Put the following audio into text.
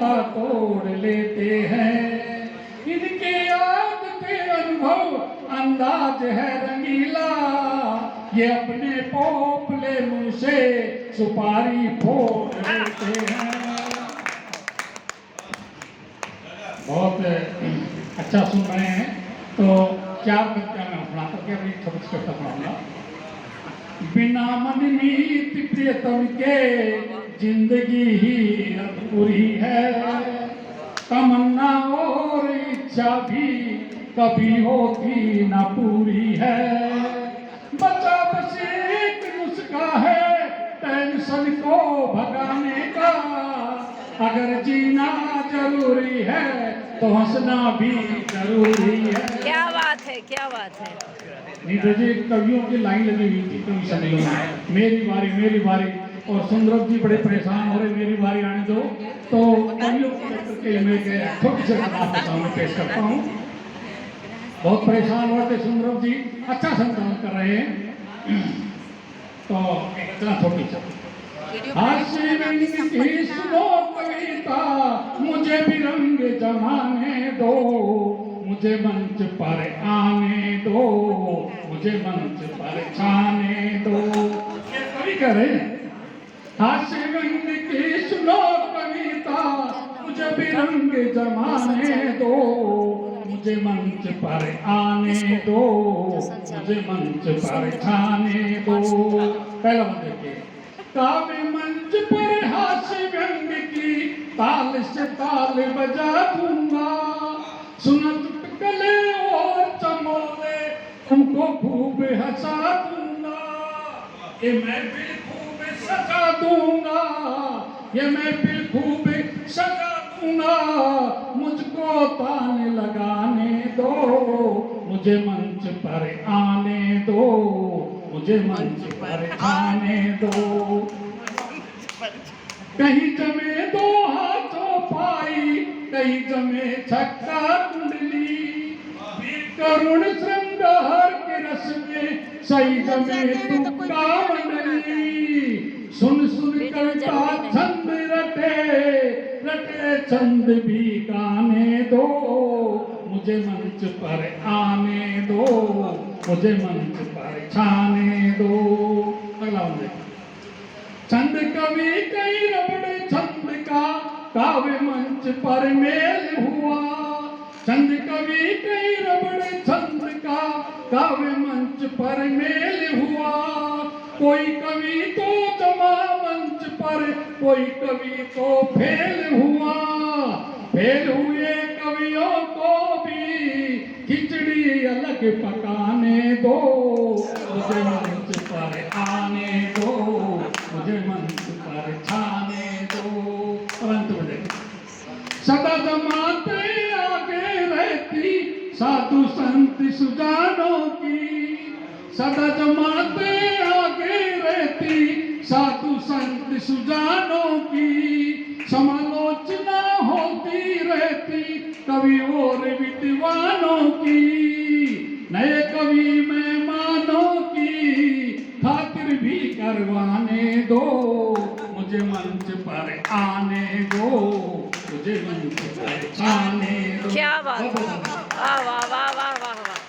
नाता तोड़ लेते हैं। इनके याद के अनुभव अंदाज है रंगीला, ये अपने पोपले मुंह से सुपारी फोड़ लेते हैं। बहुत अच्छा सुन रहे हैं। तो क्या मैं सुनाता क्या छोटी सुनाऊंगा। बिना मन मीत प्रियतम के जिंदगी ही अधूरी है, तमन्ना और इच्छा भी कभी होती ना पूरी है। बचा बस एक नुस्खा है टेंशन को भगाने का, अगर जीना जरूरी है तो हंसना भी जरूरी है। क्या बात है, क्या बात है। नीरज जी कवियों की लाइन लगी हुई थी कवि सम्मेलन में, मेरी बारी और सुंदरम जी बड़े परेशान हो रहे, मेरी बारी आने दो। तो कवियों को लेकर के मैं छोटी सी आपके सामने पेश करता हूँ। बहुत परेशान हो रहे थे सुंदरम जी, अच्छा संचालन कर रहे हैं। तो इतना छोटी सी सुनो कविता, मुझे भी रंग जमाने दो, मुझे मंच पर आने दो, मुझे मंच पर छाने दो। ये कवि कह रहे हैं हास्य रंग की सुनो कविता, मुझे भी रंग जमाने दो, मुझे मंच पर आने दो, मुझे मंच पर छाने दो। पहला मंच देखिए। काव्य मंच पर हास्य व्यंग की ताल से ताल बजा दूंगा, सुना चुटकुले और चमोले तुमको खूब हंसा दूंगा। ये महफिल खूब सजा दूंगा, ये महफिल खूब सजा दूंगा, मुझको ताने लगाने दो, मुझे मंच पर आने दो, मुझे मंच पर आने दो। कहीं जमे दो हाथों पाई, कहीं जमे छक्का कुंडली, करुण श्रृंगार के रस में सही जमे तुक्का मंडली। सुन सुन करता छंद रटे रटे छंद भी गाने दो, मुझे मंच पर आने दो, मुझे मंच पर छाने दो। अगला छंद कवि कई रबड़ छंद का काव्य मंच पर मेल हुआ, छंद कवि कई रबड़ छंद का काव्य मंच पर मेल हुआ। कोई कवि तो जमा मंच पर, कोई कवि तो फेल हुआ, फेल हुए कवियों को भी खिचड़ी अलग पकाने दो, मुझे मंच पर आने दो, मुझे मंच पर छाने दो। अंत में सदा जमाते आगे रहती साधु संत सुजानों की, सदा जमाते आगे रहती साधु संत सुजानों की, समालोचना होती रहती कवि और विद्वानों की। नए कवि मेहमानों की खातिर भी करवाने दो, मुझे मंच पर आने दो, मुझे मंच पर आने दो। क्या बात, वाह वाह वाह वाह वाह वाह।